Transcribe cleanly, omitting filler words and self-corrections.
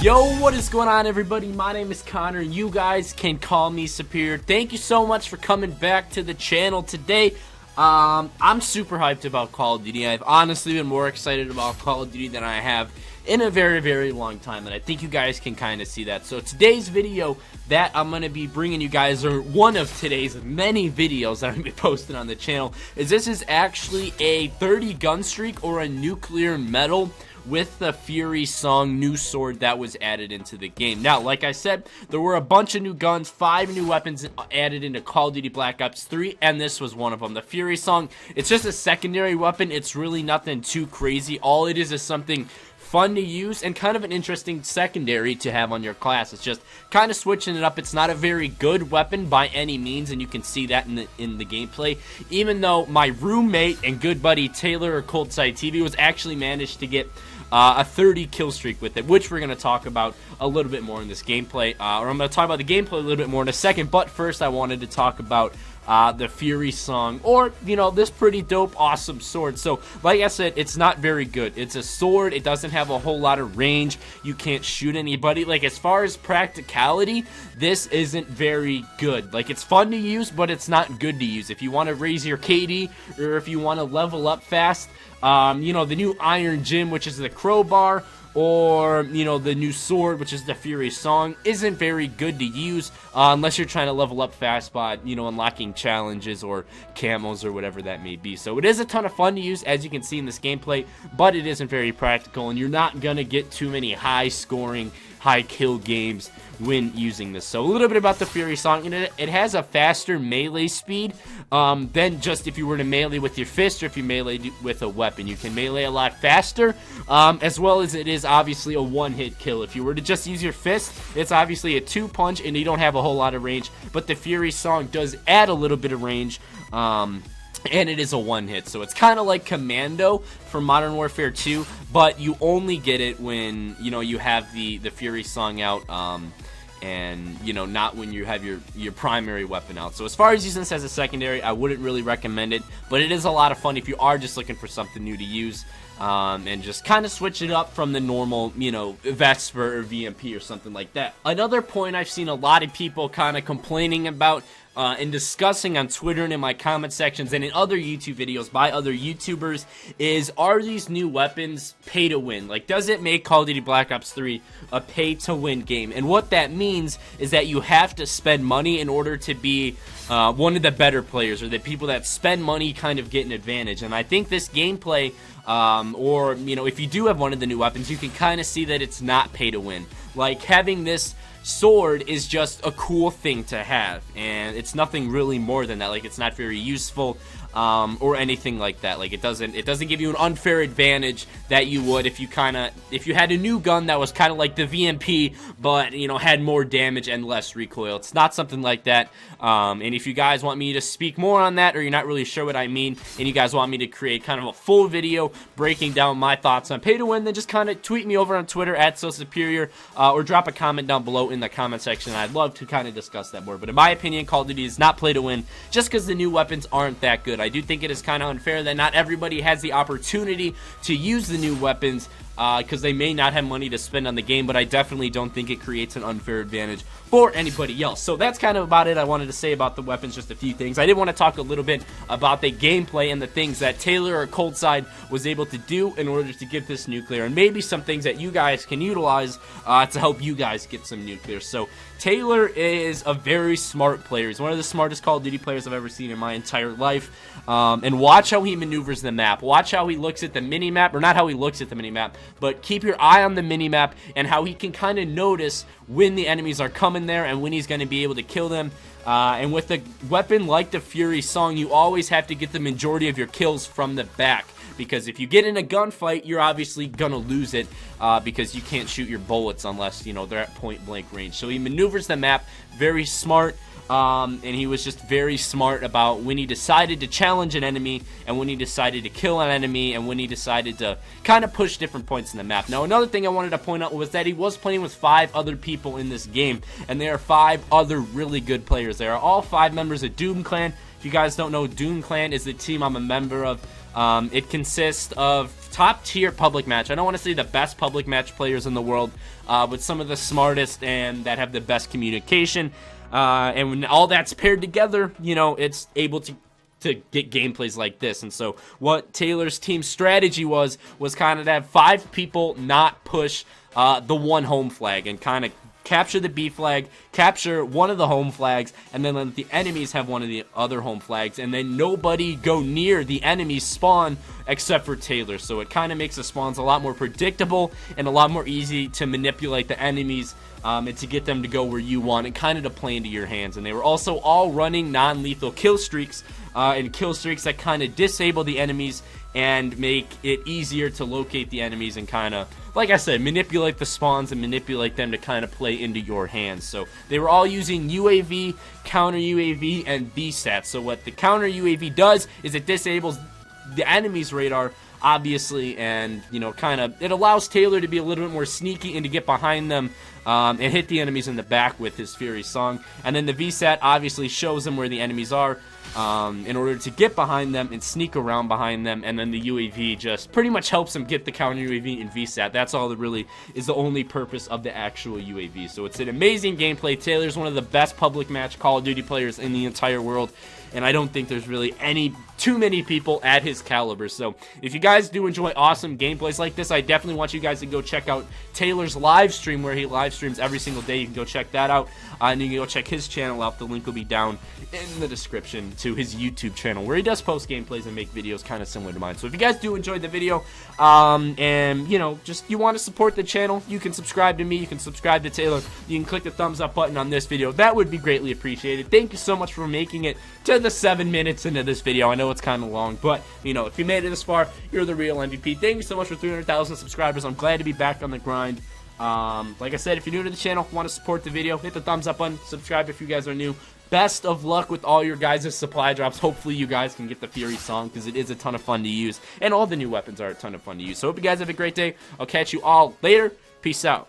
Yo, what is going on, everybody? My name is Connor. You guys can call me Superior. Thank you so much for coming back to the channel today. I'm super hyped about Call of Duty. I've honestly been more excited about Call of Duty than I have in a very, very long time, and I think you guys can kind of see that. So today's video that I'm going to be bringing you guys, or one of today's many videos that I'm going to be posting on the channel, this is actually a 30 gun streak or a nuclear medal with the FURYS song new sword that was added into the game. Now, like I said, there were a bunch of new guns, 5 new weapons added into Call of Duty Black Ops 3, and this was one of them. The FURYS song, it's just a secondary weapon. It's really nothing too crazy. All it is something fun to use and kind of an interesting secondary to have on your class. It's just kind of switching it up. It's not a very good weapon by any means, and you can see that in the gameplay. Even though my roommate and good buddy Taylor or Coldtside TV was actually managed to get a 30 kill streak with it, which we're going to talk about a little bit more in this gameplay, or I'm going to talk about the gameplay a little bit more in a second. But first, I wanted to talk about the FURYS song, or, you know, this pretty dope, awesome sword. So, like I said, it's not very good. It's a sword. It doesn't have a whole lot of range. You can't shoot anybody. Like, as far as practicality, this isn't very good. Like, it's fun to use, but it's not good to use. If you want to raise your KD, or if you want to level up fast, you know, the new Iron Gym, which is the crowbar, or, you know, the new sword, which is the FURYS song, isn't very good to use unless you're trying to level up fast by, you know, unlocking challenges or camos or whatever that may be. So it is a ton of fun to use, as you can see in this gameplay, but it isn't very practical, and you're not going to get too many high-scoring, high-kill games when using this. So a little bit about the FURYS song. It has a faster melee speed than just if you were to melee with your fist or if you melee with a weapon. You can melee a lot faster, as well as it is obviously a one-hit kill. If you were to just use your fist, it's obviously a 2-punch and you don't have a whole lot of range, but the FURYS song does add a little bit of range, and it is a one-hit. So it's kind of like Commando from Modern Warfare 2, but you only get it when, you know, you have the FURYS song out, and, you know, not when you have your primary weapon out. So as far as using this as a secondary, I wouldn't really recommend it, but it is a lot of fun if you are just looking for something new to use, and just kind of switch it up from the normal, you know, Vesper or VMP or something like that. Another point I've seen a lot of people kind of complaining about and discussing on Twitter and in my comment sections and in other YouTube videos by other YouTubers is, are these new weapons pay to win? Like, does it make Call of Duty Black Ops 3 a pay to win game? And what that means is that you have to spend money in order to be one of the better players, or the people that spend money kind of get an advantage. And I think this gameplay, or, you know, if you do have one of the new weapons, you can kind of see that it's not pay to win. Like, having this sword is just a cool thing to have, and it's nothing really more than that. Like, it's not very useful or anything like that. Like, it doesn't give you an unfair advantage that you would if you had a new gun that was kind of like the VMP, but, you know, had more damage and less recoil. It's not something like that. And if you guys want me to speak more on that, or you're not really sure what I mean, and you guys want me to create kind of a full video breaking down my thoughts on pay to win, then just kind of tweet me over on Twitter at SooSuperior, or drop a comment down below in the comment section. I'd love to kind of discuss that more. But in my opinion, Call of Duty is not play to win just because the new weapons aren't that good. I do think it is kind of unfair that not everybody has the opportunity to use the new weapons, because they may not have money to spend on the game, but I definitely don't think it creates an unfair advantage for anybody else. So that's kind of about it I wanted to say about the weapons, just a few things. I did want to talk a little bit about the gameplay and the things that Taylor or Coldtside was able to do in order to get this nuclear, and maybe some things that you guys can utilize to help you guys get some nuclear. So Taylor is a very smart player. He's one of the smartest Call of Duty players I've ever seen in my entire life. And watch how he maneuvers the map. Watch how he looks at the mini-map, or not how he looks at the mini-map, but keep your eye on the mini-map and how he can kind of notice when the enemies are coming there and when he's going to be able to kill them. And with a weapon like the FURYS song, you always have to get the majority of your kills from the back, because if you get in a gunfight, you're obviously gonna lose it, because you can't shoot your bullets unless, you know, they're at point blank range. So he maneuvers the map very smart. And he was just very smart about when he decided to challenge an enemy, and when he decided to kill an enemy, and when he decided to kind of push different points in the map. Now, another thing I wanted to point out was that he was playing with 5 other people in this game, and there are 5 other really good players. They are all 5 members of Doom Clan. If you guys don't know, Doom Clan is the team I'm a member of. It consists of top tier public match. I don't want to say the best public match players in the world, but some of the smartest and that have the best communication. And when all that's paired together, you know, it's able to get gameplays like this. And so what Taylor's team strategy was kind of to have 5 people not push the one home flag and kind of capture the B flag, capture one of the home flags, and then let the enemies have one of the other home flags, and then nobody go near the enemy's spawn except for Taylor. So it kind of makes the spawns a lot more predictable and a lot more easy to manipulate the enemies and to get them to go where you want and kind of to play into your hands. And they were also all running non-lethal kill streaks, and kill streaks that kind of disable the enemies and make it easier to locate the enemies and kind of, like I said, manipulate the spawns and manipulate them to kind of play into your hands. So they were all using UAV, counter UAV, and VSAT. So what the counter UAV does is it disables the enemy's radar, obviously, and, you know, kind of, it allows Taylor to be a little bit more sneaky and to get behind them and hit the enemies in the back with his Fury song. And then the VSAT obviously shows them where the enemies are in order to get behind them and sneak around behind them. And then the UAV just pretty much helps them get the counter UAV and VSAT. That's all that really is the only purpose of the actual UAV. So it's an amazing gameplay. Taylor's one of the best public match Call of Duty players in the entire world, and I don't think there's really too many people at his caliber. So if you guys do enjoy awesome gameplays like this, I definitely want you guys to go check out Taylor's live stream, where he live streams every single day. You can go check that out, and you can go check his channel out. The link will be down in the description to his YouTube channel, where he does post gameplays and make videos kind of similar to mine. So if you guys do enjoy the video, and you know, just you want to support the channel, you can subscribe to me, you can subscribe to Taylor, you can click the thumbs up button on this video. That would be greatly appreciated. Thank you so much for making it to the 7 minutes into this video. I know it's kind of long, but you know, if you made it this far, you're the real MVP. Thank you so much for 300,000 subscribers. I'm glad to be back on the grind. Like I said, if you're new to the channel, want to support the video, hit the thumbs up button, subscribe if you guys are new. Best of luck with all your guys' supply drops. Hopefully you guys can get the Fury song, because it is a ton of fun to use, and all the new weapons are a ton of fun to use. So hope you guys have a great day. I'll catch you all later. Peace out.